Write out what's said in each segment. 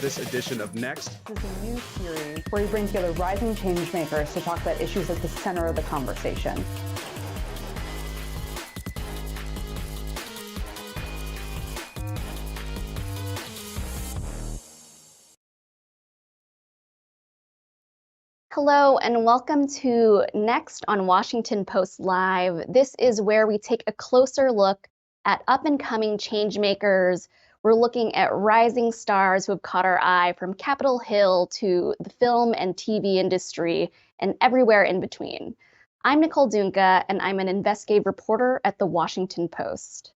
this edition of Next. This is a new series where we bring together rising change makers to talk about issues at the center of the conversation. Hello and welcome to Next on Washington Post Live. This is where we take a closer look at up-and-coming change makers. We're looking at rising stars who have caught our eye from Capitol Hill to the film and TV industry and everywhere in between. I'm Nicole Dungca and I'm an investigative reporter at the Washington Post.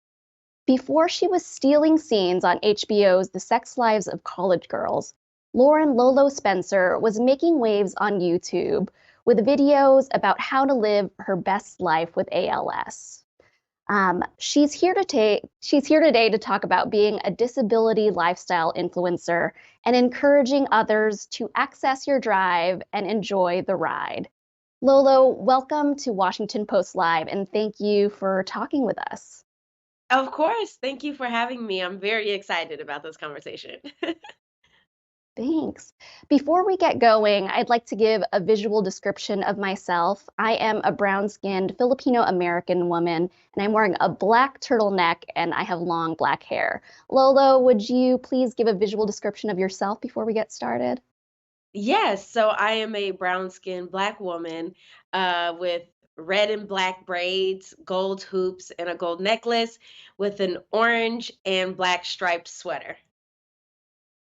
Before she was stealing scenes on HBO's The Sex Lives of College Girls, Lauren Lolo Spencer was making waves on YouTube with videos about how to live her best life with ALS. She's here today to talk about being a disability lifestyle influencer and encouraging others to access your drive and enjoy the ride. Lolo, welcome to Washington Post Live, and thank you for talking with us. Of course. Thank you for having me. I'm very excited about this conversation. Thanks. Before we get going, I'd like to give a visual description of myself. I am a brown-skinned Filipino-American woman, and I'm wearing a black turtleneck, and I have long black hair. Lolo, would you please give a visual description of yourself before we get started? Yes, so I am a brown-skinned Black woman with red and black braids, gold hoops, and a gold necklace with an orange and black striped sweater.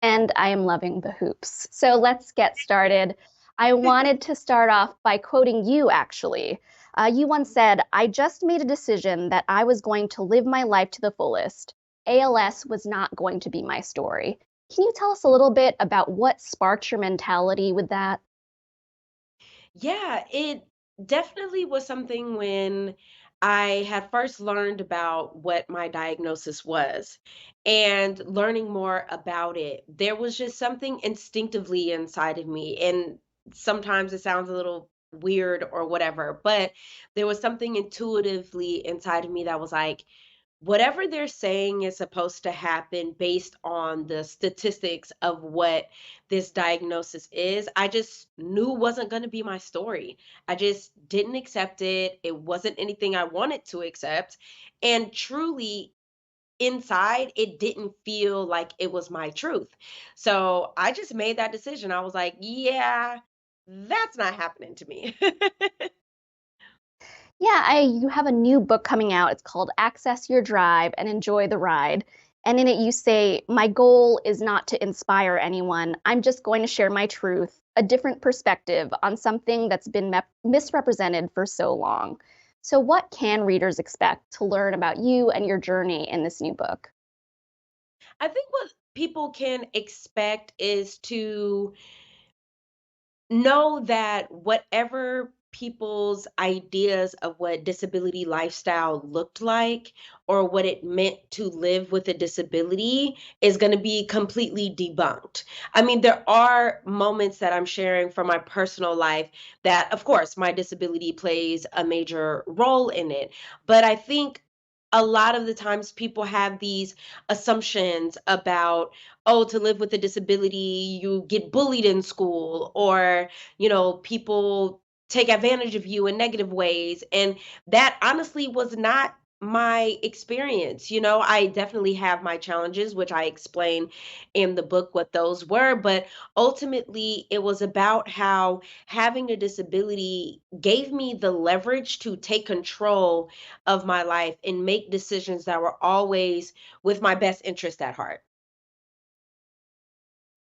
And I am loving the hoops. So let's get started. I wanted to start off by quoting you, actually. You once said, "I just made a decision that I was going to live my life to the fullest. ALS was not going to be my story." Can you tell us a little bit about what sparked your mentality with that? Yeah, it definitely was something when I had first learned about what my diagnosis was and learning more about it. There was just something instinctively inside of me. And sometimes it sounds a little weird or whatever, but there was something intuitively inside of me that was like, whatever they're saying is supposed to happen based on the statistics of what this diagnosis is. I just knew wasn't going to be my story. I just didn't accept it. It wasn't anything I wanted to accept. And truly, inside, it didn't feel like it was my truth. So I just made that decision. I was like, yeah, that's not happening to me. Yeah, you have a new book coming out. It's called Access Your Drive and Enjoy the Ride. And in it, you say, "My goal is not to inspire anyone. I'm just going to share my truth, a different perspective on something that's been misrepresented for so long." So, what can readers expect to learn about you and your journey in this new book? I think what people can expect is to know that whatever people's ideas of what disability lifestyle looked like or what it meant to live with a disability is going to be completely debunked. I mean, there are moments that I'm sharing from my personal life that, of course, my disability plays a major role in it. But I think a lot of the times people have these assumptions about, oh, to live with a disability, you get bullied in school, or, people take advantage of you in negative ways. And that honestly was not my experience. I definitely have my challenges, which I explain in the book what those were. But ultimately, it was about how having a disability gave me the leverage to take control of my life and make decisions that were always with my best interest at heart.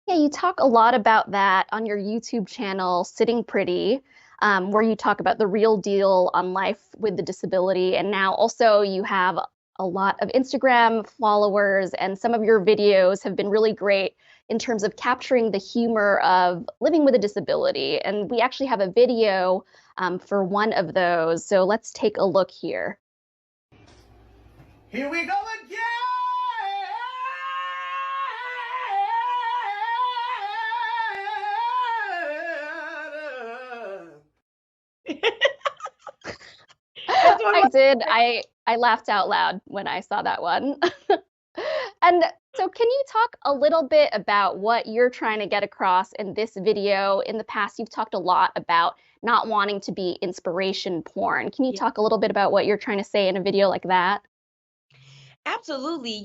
Yeah, you talk a lot about that on your YouTube channel, Sitting Pretty, where you talk about the real deal on life with the disability. And now also you have a lot of Instagram followers, and some of your videos have been really great in terms of capturing the humor of living with a disability. And we actually have a video for one of those. So let's take a look here. Here we go again. That's one of I my did. I laughed out loud when I saw that one. And So can you talk a little bit about what you're trying to get across in this video? In the past, you've talked a lot about not wanting to be inspiration porn. Can you Yeah. talk a little bit about what you're trying to say in a video like that? Absolutely.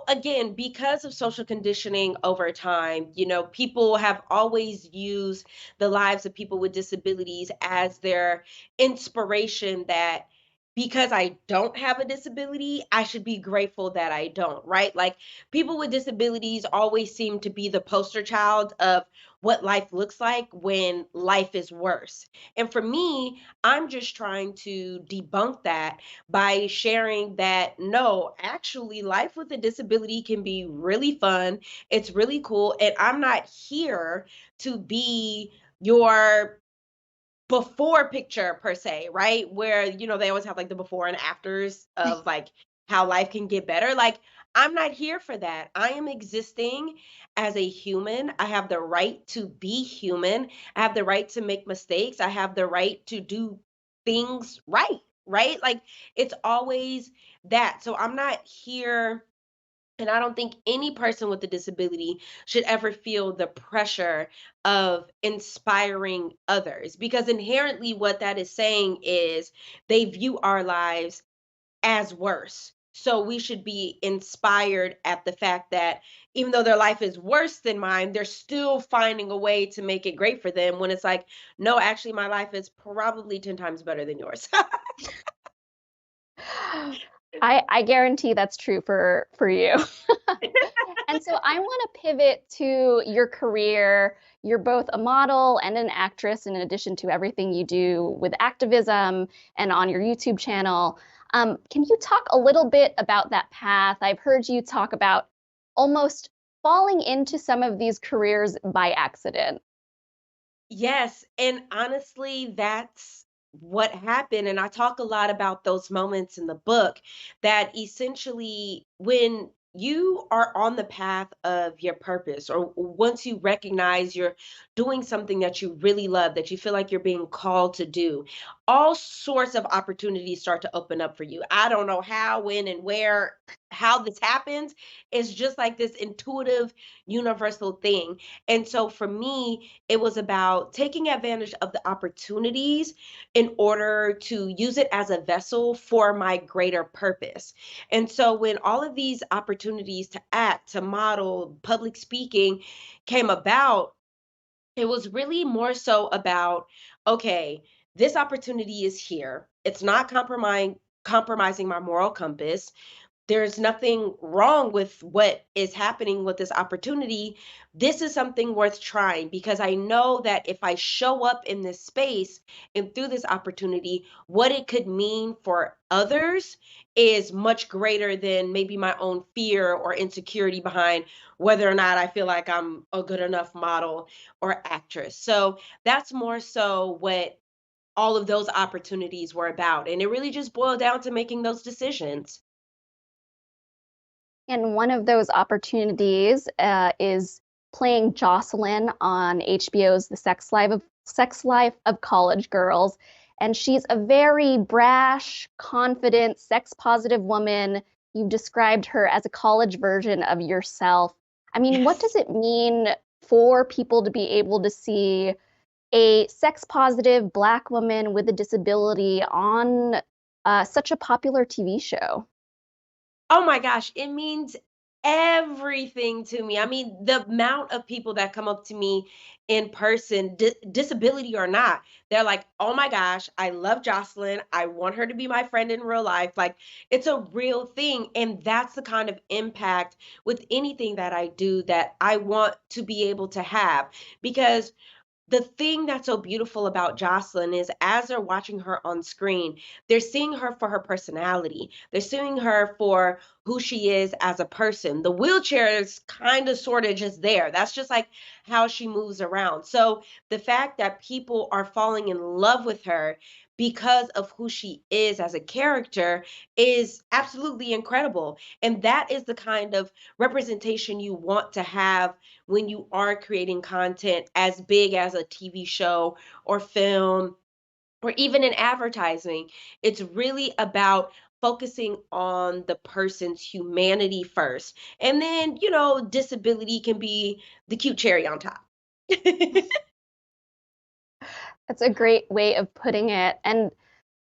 Again, because of social conditioning over time, people have always used the lives of people with disabilities as their inspiration that because I don't have a disability, I should be grateful that I don't, right? Like people with disabilities always seem to be the poster child of what life looks like when life is worse. And for me, I'm just trying to debunk that by sharing that no, actually, life with a disability can be really fun. It's really cool. And I'm not here to be your before picture per se, right? Where, they always have like the before and afters of like how life can get better. Like, I'm not here for that. I am existing as a human. I have the right to be human. I have the right to make mistakes. I have the right to do things right, right? Like, it's always that. So I'm not here and I don't think any person with a disability should ever feel the pressure of inspiring others because inherently what that is saying is they view our lives as worse. So we should be inspired at the fact that even though their life is worse than mine, they're still finding a way to make it great for them when it's like, no, actually, my life is probably 10 times better than yours. I guarantee that's true for you. And so I want to pivot to your career. You're both a model and an actress, in addition to everything you do with activism and on your YouTube channel. Can you talk a little bit about that path? I've heard you talk about almost falling into some of these careers by accident. Yes, and honestly, that's what happened. And I talk a lot about those moments in the book that essentially, when you are on the path of your purpose, or once you recognize you're doing something that you really love, that you feel like you're being called to do, all sorts of opportunities start to open up for you. I don't know how, when, and where, how this happens. It's just like this intuitive, universal thing. And so for me, it was about taking advantage of the opportunities in order to use it as a vessel for my greater purpose. And so when all of these opportunities to act, to model, public speaking came about, it was really more so about, okay, this opportunity is here. It's not compromising my moral compass. There's nothing wrong with what is happening with this opportunity. This is something worth trying because I know that if I show up in this space and through this opportunity, what it could mean for others is much greater than maybe my own fear or insecurity behind whether or not I feel like I'm a good enough model or actress. So that's more so what all of those opportunities were about. And it really just boiled down to making those decisions. And one of those opportunities is playing Jocelyn on HBO's The Sex Life of College Girls. And she's a very brash, confident, sex positive woman. You've described her as a college version of yourself. I mean, what Yes. does it mean for people to be able to see a sex positive Black woman with a disability on such a popular TV show? Oh my gosh, it means everything to me. I mean, the amount of people that come up to me in person, disability or not, they're like, oh my gosh, I love Jocelyn. I want her to be my friend in real life. Like, it's a real thing. And that's the kind of impact with anything that I do that I want to be able to have. Because the thing that's so beautiful about Jocelyn is as they're watching her on screen, they're seeing her for her personality. They're seeing her for who she is as a person. The wheelchair is kind of sort of just there. That's just like how she moves around. So the fact that people are falling in love with her because of who she is as a character is absolutely incredible. And that is the kind of representation you want to have when you are creating content as big as a TV show or film or even in advertising. It's really about focusing on the person's humanity first. And then, disability can be the cute cherry on top. That's a great way of putting it. And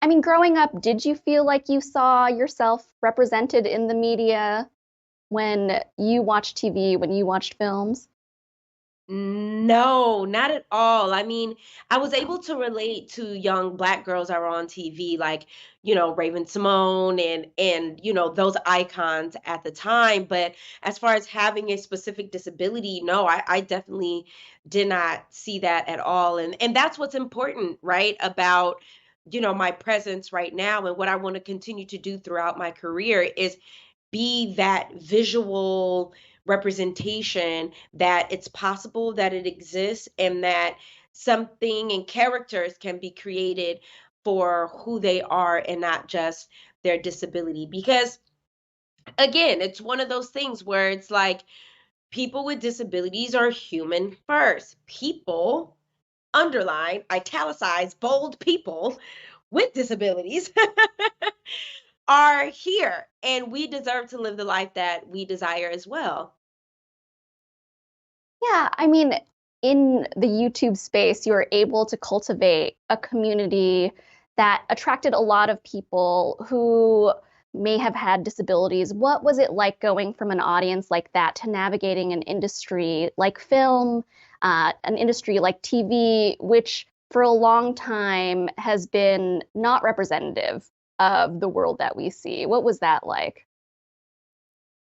I mean, growing up, did you feel like you saw yourself represented in the media when you watched TV, when you watched films? No, not at all. I mean, I was able to relate to young Black girls that were on TV, like, Raven Simone and those icons at the time. But as far as having a specific disability, no, I definitely did not see that at all. And that's what's important, right? About my presence right now and what I want to continue to do throughout my career is be that visual representation that it's possible, that it exists, and that something and characters can be created for who they are and not just their disability. Because again, it's one of those things where it's like people with disabilities are human first. People, underline, italicized, bold people with disabilities are here, and we deserve to live the life that we desire as well. Yeah, I mean, in the YouTube space, you were able to cultivate a community that attracted a lot of people who may have had disabilities. What was it like going from an audience like that to navigating an industry like film, an industry like TV, which for a long time has been not representative of the world that we see? What was that like?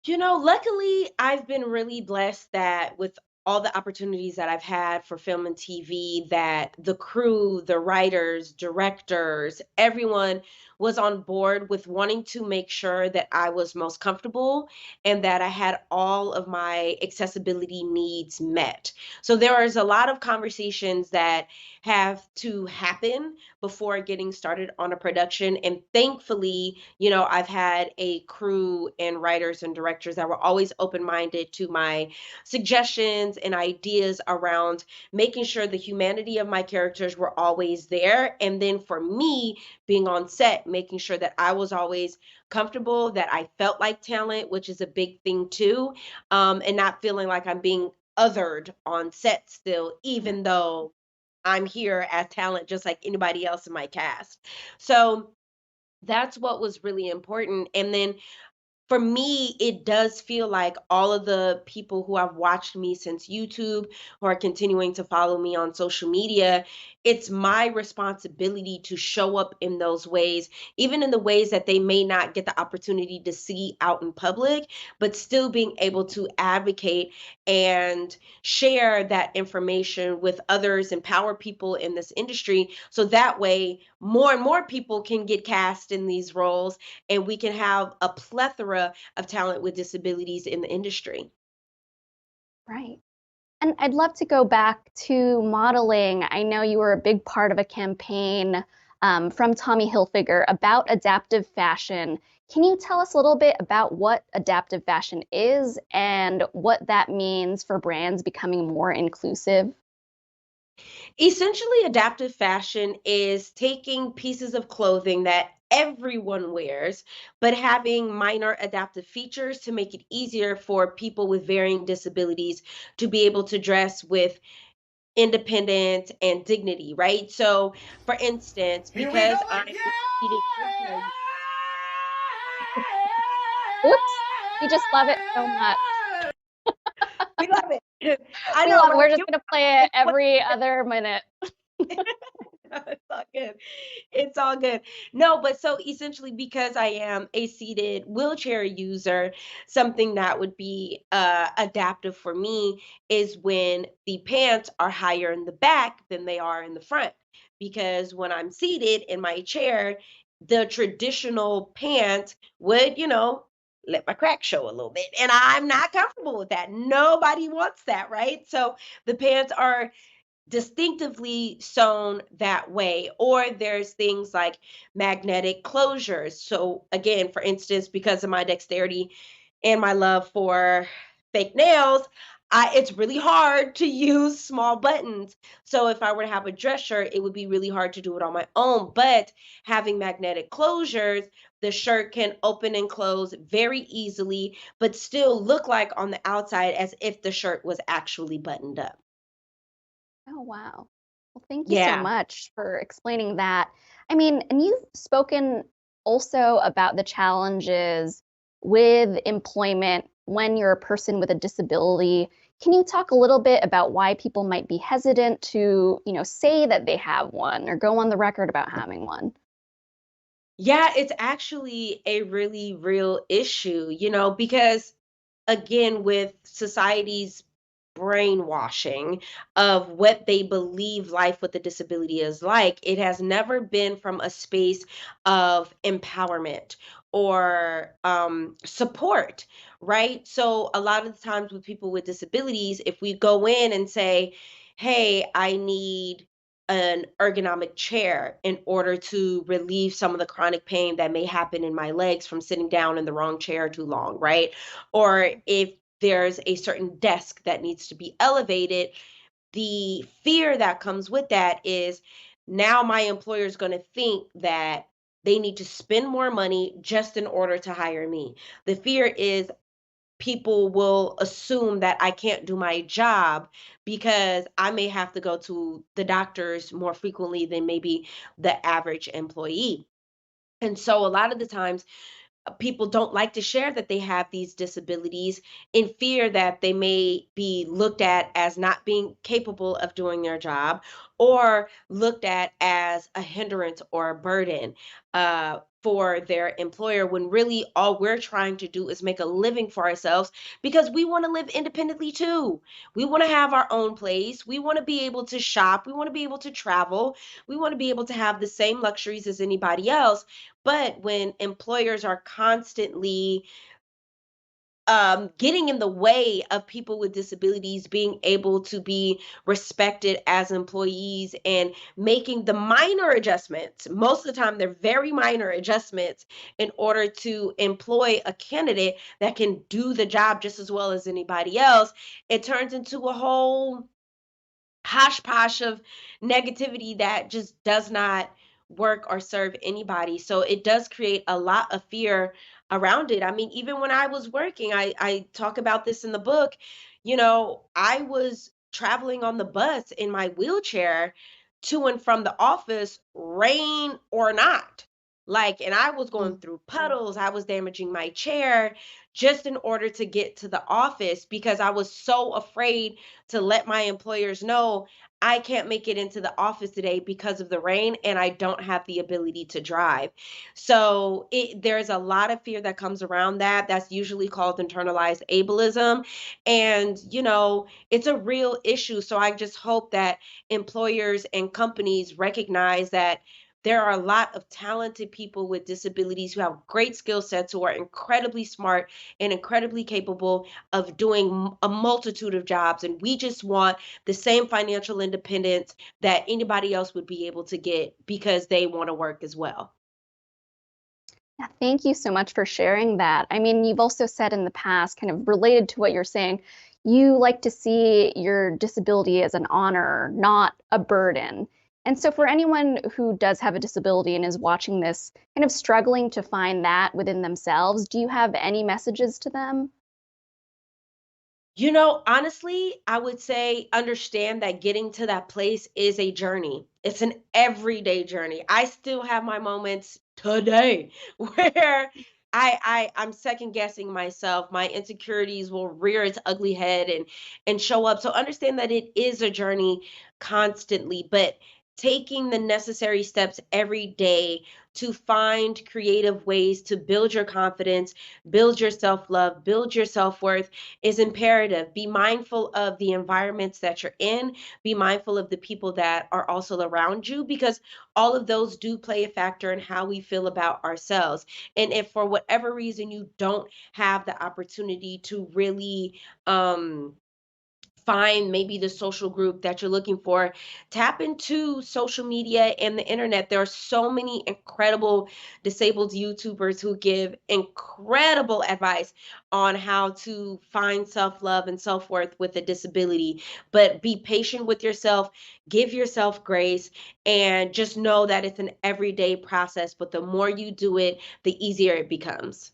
Luckily, I've been really blessed that with all the opportunities that I've had for film and TV, that the crew, the writers, directors, everyone was on board with wanting to make sure that I was most comfortable and that I had all of my accessibility needs met. So there is a lot of conversations that have to happen before getting started on a production. And thankfully, I've had a crew and writers and directors that were always open minded to my suggestions and ideas around making sure the humanity of my characters were always there. And then for me, being on set, making sure that I was always comfortable, that I felt like talent, which is a big thing too, and not feeling like I'm being othered on set still, even though I'm here as talent just like anybody else in my cast. So that's what was really important. And then for me, it does feel like all of the people who have watched me since YouTube, who are continuing to follow me on social media, it's my responsibility to show up in those ways, even in the ways that they may not get the opportunity to see out in public, but still being able to advocate and share that information with others, empower people in this industry. So that way, more and more people can get cast in these roles and we can have a plethora of talent with disabilities in the industry. Right. And I'd love to go back to modeling. I know you were a big part of a campaign from Tommy Hilfiger about adaptive fashion. Can you tell us a little bit about what adaptive fashion is and what that means for brands becoming more inclusive? Essentially, adaptive fashion is taking pieces of clothing that everyone wears, but having minor adaptive features to make it easier for people with varying disabilities to be able to dress with independence and dignity, right? So, for instance, Here we go because I'm again! eating wheelchair, Oops, we just love it so much. we love it. I We know, love it. right? We're just going to play it every other minute. It's all good. It's all good. No, but so essentially, because I am a seated wheelchair user, something that would be adaptive for me is when the pants are higher in the back than they are in the front. Because when I'm seated in my chair, the traditional pant would, let my crack show a little bit. And I'm not comfortable with that. Nobody wants that, right? So the pants are distinctively sewn that way. Or there's things like magnetic closures. So, again, for instance, because of my dexterity and my love for fake nails, it's really hard to use small buttons. So if I were to have a dress shirt, it would be really hard to do it on my own. But having magnetic closures, the shirt can open and close very easily, but still look like on the outside as if the shirt was actually buttoned up. Oh, wow. Well, thank you so Yeah. much for explaining that. I mean, and you've spoken also about the challenges with employment when you're a person with a disability. Can you talk a little bit about why people might be hesitant to, say that they have one or go on the record about having one? Yeah, it's actually a really real issue, because again, with society's brainwashing of what they believe life with a disability is like, it has never been from a space of empowerment or support, right? So, a lot of the times with people with disabilities, if we go in and say, hey, I need an ergonomic chair in order to relieve some of the chronic pain that may happen in my legs from sitting down in the wrong chair too long, right? Or if there's a certain desk that needs to be elevated, the fear that comes with that is now my employer is going to think that they need to spend more money just in order to hire me. The fear is people will assume that I can't do my job because I may have to go to the doctors more frequently than maybe the average employee. And so a lot of the times people don't like to share that they have these disabilities in fear that they may be looked at as not being capable of doing their job or looked at as a hindrance or a burden for their employer when really all we're trying to do is make a living for ourselves because we want to live independently too. We want to have our own place. We want to be able to shop. We want to be able to travel. We want to be able to have the same luxuries as anybody else, but when employers are constantly getting in the way of people with disabilities being able to be respected as employees and making the minor adjustments, most of the time they're very minor adjustments in order to employ a candidate that can do the job just as well as anybody else, it turns into a whole posh of negativity that just does not work or serve anybody. So it does create a lot of fear around it. I mean, even when I was working, I talk about this in the book, I was traveling on the bus in my wheelchair to and from the office, rain or not. Like, and I was going Mm. through puddles, I was damaging my chair just in order to get to the office because I was so afraid to let my employers know I can't make it into the office today because of the rain and I don't have the ability to drive. So there's a lot of fear that comes around that. That's usually called internalized ableism. And, it's a real issue. So I just hope that employers and companies recognize that there are a lot of talented people with disabilities who have great skill sets, who are incredibly smart and incredibly capable of doing a multitude of jobs. And we just want the same financial independence that anybody else would be able to get because they want to work as well. Yeah, thank you so much for sharing that. I mean, you've also said in the past, kind of related to what you're saying, you like to see your disability as an honor, not a burden. And so, for anyone who does have a disability and is watching this, kind of struggling to find that within themselves, do you have any messages to them? Honestly, I would say understand that getting to that place is a journey. It's an everyday journey. I still have my moments today where I'm second guessing myself. My insecurities will rear its ugly head and show up. So understand that it is a journey constantly, but taking the necessary steps every day to find creative ways to build your confidence, build your self-love, build your self-worth is imperative. Be mindful of the environments that you're in. Be mindful of the people that are also around you because all of those do play a factor in how we feel about ourselves. And if for whatever reason you don't have the opportunity to really find maybe the social group that you're looking for, tap into social media and the internet. There are so many incredible disabled YouTubers who give incredible advice on how to find self love and self worth with a disability. But be patient with yourself, give yourself grace, and just know that it's an everyday process. But the more you do it, the easier it becomes.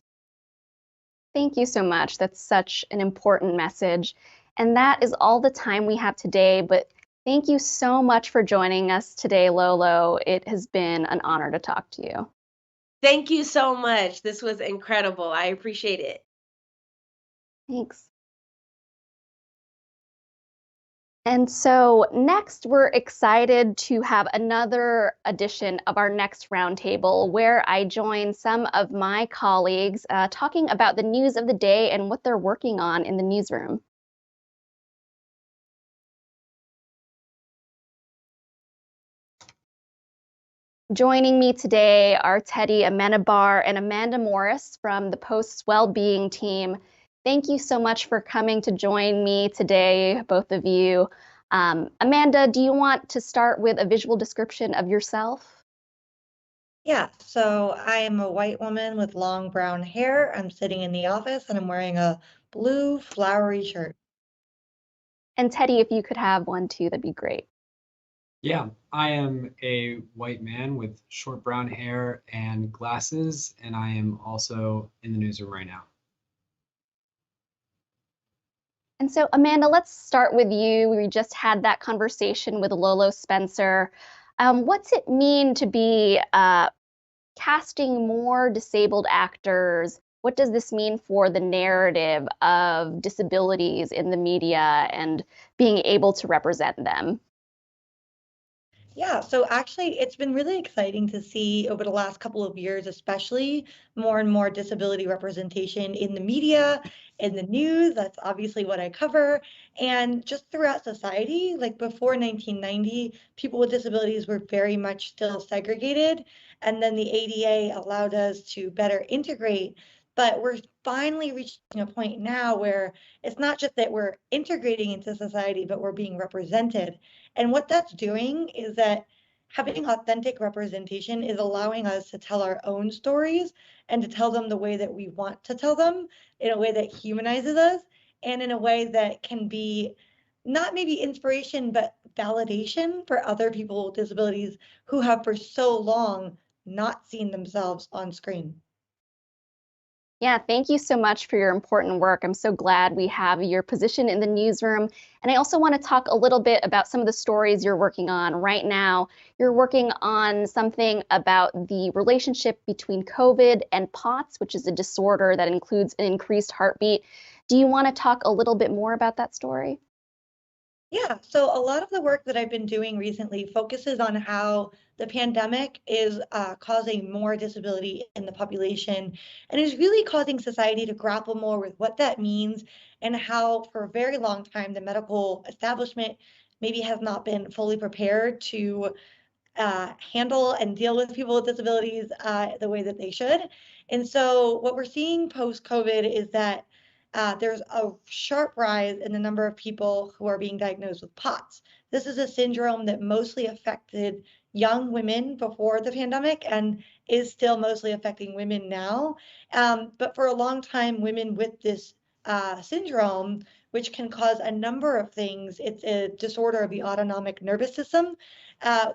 Thank you so much. That's such an important message. And that is all the time we have today. But thank you so much for joining us today, Lolo. It has been an honor to talk to you. Thank you so much. This was incredible. I appreciate it. Thanks. And so next, we're excited to have another edition of our next roundtable where I join some of my colleagues talking about the news of the day and what they're working on in the newsroom. Joining me today are Teddy Amenabar and Amanda Morris from the Post's Well+Being team. Thank you so much for coming to join me today, both of you. Amanda, do you want to start with a visual description of yourself? Yeah, so I am a white woman with long brown hair. I'm sitting in the office and I'm wearing a blue flowery shirt. And Teddy, if you could have one too, that'd be great. Yeah, I am a white man with short brown hair and glasses, and I am also in the newsroom right now. And so, Amanda, let's start with you. We just had that conversation with Lolo Spencer. What's it mean to be casting more disabled actors? What does this mean for the narrative of disabilities in the media and being able to represent them? Yeah, so actually, it's been really exciting to see over the last couple of years, especially more and more disability representation in the media, in the news. That's obviously what I cover. And just throughout society, like before 1990, people with disabilities were very much still segregated. And then the ADA allowed us to better integrate. But we're finally reaching a point now where it's not just that we're integrating into society, but we're being represented. And what that's doing is that having authentic representation is allowing us to tell our own stories and to tell them the way that we want to tell them, in a way that humanizes us, and in a way that can be not maybe inspiration, but validation for other people with disabilities who have for so long not seen themselves on screen. Yeah, thank you so much for your important work. I'm so glad we have your position in the newsroom. And I also want to talk a little bit about some of the stories you're working on right now. You're working on something about the relationship between COVID and POTS, which is a disorder that includes an increased heartbeat. Do you want to talk a little bit more about that story? Yeah, so a lot of the work that I've been doing recently focuses on how the pandemic is causing more disability in the population and is really causing society to grapple more with what that means and how, for a very long time, the medical establishment maybe has not been fully prepared to handle and deal with people with disabilities the way that they should. And so, what we're seeing post COVID is that there's a sharp rise in the number of people who are being diagnosed with POTS. This is a syndrome that mostly affected young women before the pandemic and is still mostly affecting women now. But for a long time, women with this syndrome, which can cause a number of things, it's a disorder of the autonomic nervous system.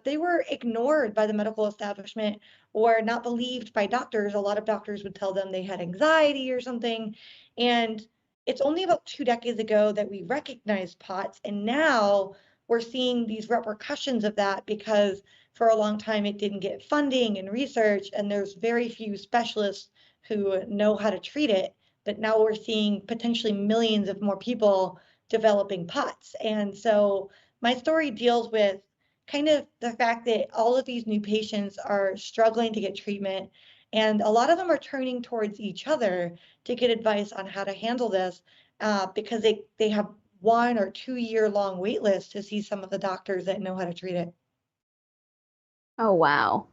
They were ignored by the medical establishment or not believed by doctors. A lot of doctors would tell them they had anxiety or something. And it's only about 2 decades ago that we recognized POTS. And now we're seeing these repercussions of that because for a long time it didn't get funding and research, and there's very few specialists who know how to treat it. But now we're seeing potentially millions of more people developing POTS. And so my story deals with kind of the fact that all of these new patients are struggling to get treatment, and a lot of them are turning towards each other to get advice on how to handle this because they have 1 or 2 year long wait lists to see some of the doctors that know how to treat it. Oh, wow.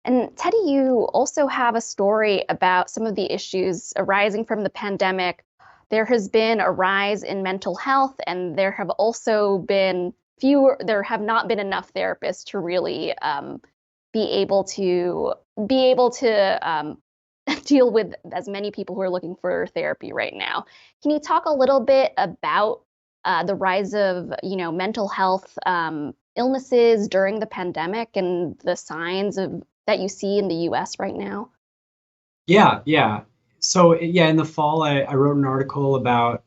And Teddy, you also have a story about some of the issues arising from the pandemic, there has been a rise in mental health, and there have also been there have not been enough therapists to really be able to deal with as many people who are looking for therapy right now. Can you talk a little bit about the rise of, mental health illnesses during the pandemic and the signs that you see in the U.S. right now? Yeah. So yeah, in the fall, I wrote an article about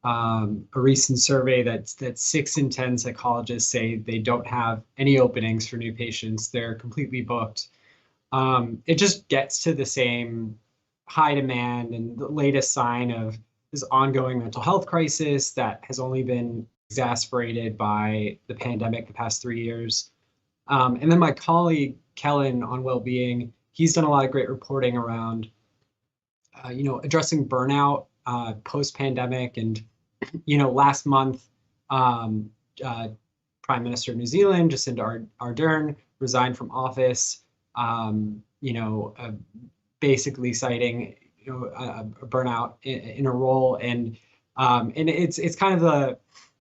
a recent survey that 6 in 10 psychologists say they don't have any openings for new patients. They're completely booked. It just gets to the same high demand and the latest sign of this ongoing mental health crisis that has only been exacerbated by the pandemic the past 3 years. And then my colleague, Kellen, on Well+Being, he's done a lot of great reporting around, addressing burnout post-pandemic. And, last month, Prime Minister of New Zealand, Jacinda Ardern, resigned from office, basically citing, a burnout in a role. And it's kind of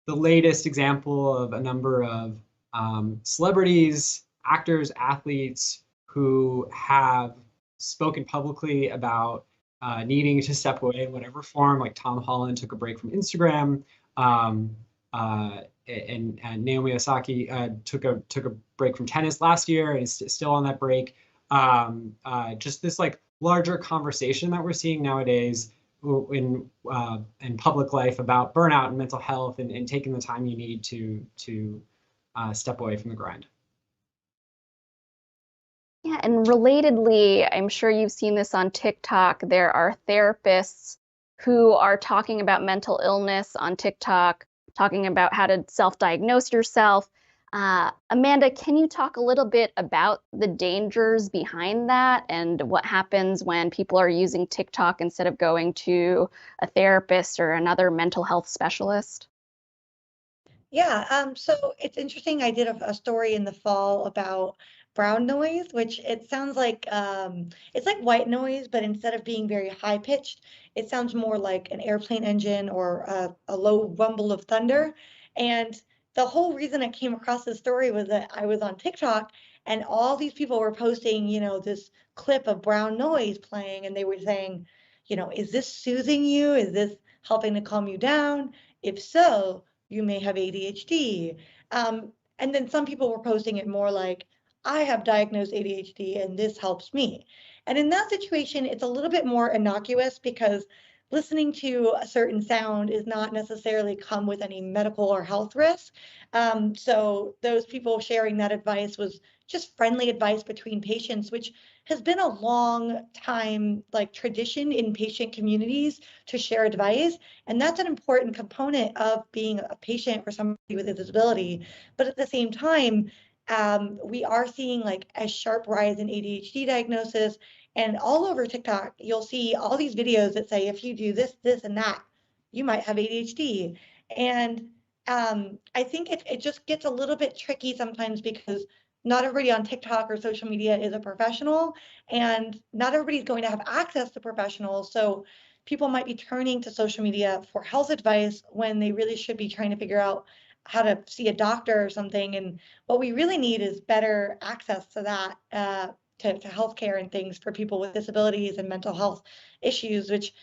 the latest example of a number of celebrities, actors, athletes who have spoken publicly about needing to step away in whatever form. Like Tom Holland took a break from Instagram, and Naomi Osaka took a break from tennis last year and is still on that break. Just this like larger conversation that we're seeing nowadays in public life about burnout and mental health, and taking the time you need to step away from the grind. Yeah, and relatedly, I'm sure you've seen this on TikTok. There are therapists who are talking about mental illness on TikTok, talking about how to self-diagnose yourself. Amanda, can you talk a little bit about the dangers behind that and what happens when people are using TikTok instead of going to a therapist or another mental health specialist? Yeah, so it's interesting. I did a story in the fall about brown noise, which it sounds like it's like white noise, but instead of being very high pitched, it sounds more like an airplane engine or a low rumble of thunder. And the whole reason I came across this story was that I was on TikTok and all these people were posting, this clip of brown noise playing, and they were saying, is this soothing you? Is this helping to calm you down? If so, you may have ADHD. And then some people were posting it more like, I have diagnosed ADHD and this helps me. And in that situation, it's a little bit more innocuous because listening to a certain sound is not necessarily come with any medical or health risk. So those people sharing that advice was just friendly advice between patients, which has been a long time like tradition in patient communities to share advice. And that's an important component of being a patient for somebody with a disability. But at the same time, we are seeing like a sharp rise in ADHD diagnosis. And all over TikTok, you'll see all these videos that say, if you do this, this, and that, you might have ADHD. And I think it just gets a little bit tricky sometimes because not everybody on TikTok or social media is a professional, and not everybody's going to have access to professionals. So people might be turning to social media for health advice when they really should be trying to figure out how to see a doctor or something. And what we really need is better access to that, to healthcare and things for people with disabilities and mental health issues, which,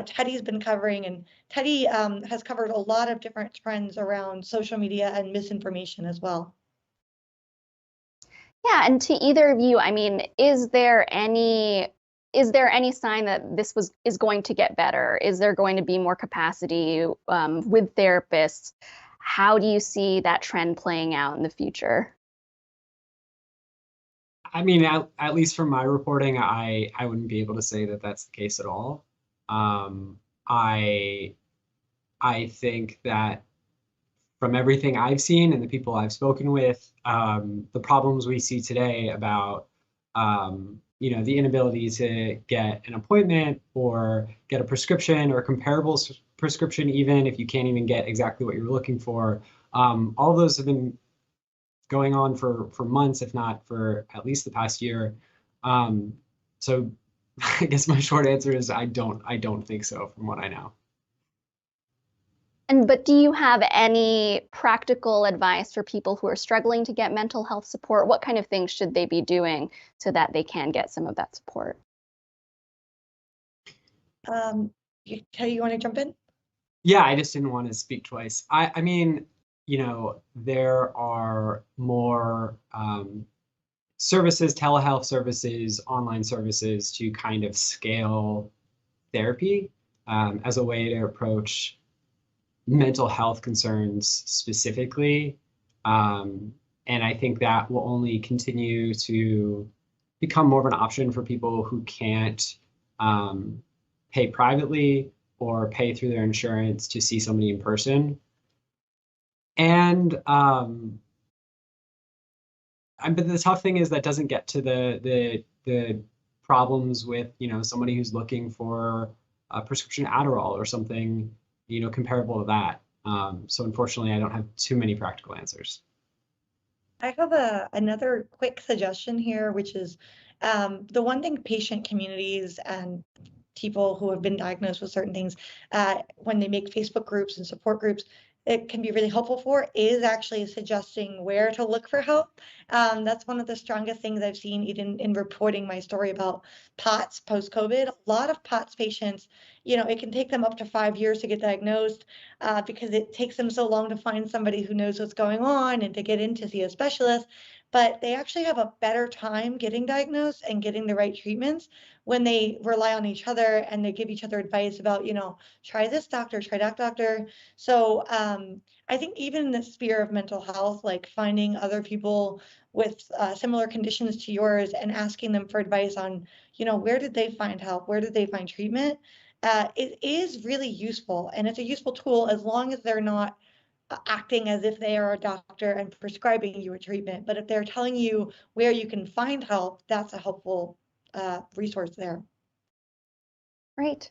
Teddy's been covering. And Teddy has covered a lot of different trends around social media and misinformation as well. Yeah, and to either of you, I mean, is there any sign that this is going to get better? Is there going to be more capacity with therapists? How do you see that trend playing out in the future? I mean, at least from my reporting, I wouldn't be able to say that that's the case at all. I think that from everything I've seen and the people I've spoken with, the problems we see today about, the inability to get an appointment or get a prescription or a comparable prescription, even if you can't even get exactly what you're looking for, all those have been going on for months, if not for at least the past year. So I guess my short answer is I don't think so from what I know. But do you have any practical advice for people who are struggling to get mental health support? What kind of things should they be doing so that they can get some of that support? Kelly, you want to jump in? Yeah, I just didn't want to speak twice. I mean, there are more services, telehealth services, online services to kind of scale therapy as a way to approach mental health concerns specifically. And I think that will only continue to become more of an option for people who can't pay privately or pay through their insurance to see somebody in person. And but the tough thing is that doesn't get to the problems with somebody who's looking for a prescription Adderall or something comparable to that. So unfortunately, I don't have too many practical answers. I have another quick suggestion here, which is the one thing patient communities and people who have been diagnosed with certain things, when they make Facebook groups and support groups, it can be really helpful for is actually suggesting where to look for help. That's one of the strongest things I've seen even in reporting my story about POTS post-COVID. A lot of POTS patients, it can take them up to 5 years to get diagnosed because it takes them so long to find somebody who knows what's going on and to get in to see a specialist. But they actually have a better time getting diagnosed and getting the right treatments when they rely on each other and they give each other advice about, try this doctor, try that doctor. So I think even in the sphere of mental health, like finding other people with similar conditions to yours and asking them for advice on, where did they find help? Where did they find treatment? It is really useful, and it's a useful tool as long as they're not acting as if they are a doctor and prescribing you a treatment. But if they're telling you where you can find help, that's a helpful resource there. Great.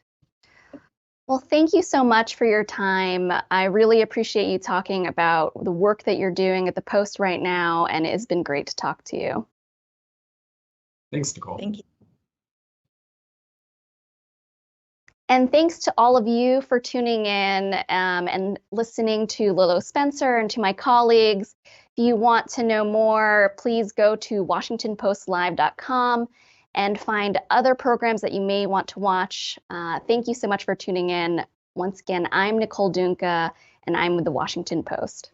Well, thank you so much for your time. I really appreciate you talking about the work that you're doing at the Post right now, and it has been great to talk to you. Thanks, Nicole. Thank you. And thanks to all of you for tuning in and listening to Lolo Spencer and to my colleagues. If you want to know more, please go to WashingtonPostLive.com and find other programs that you may want to watch. Thank you so much for tuning in. Once again, I'm Nicole Dungca, and I'm with the Washington Post.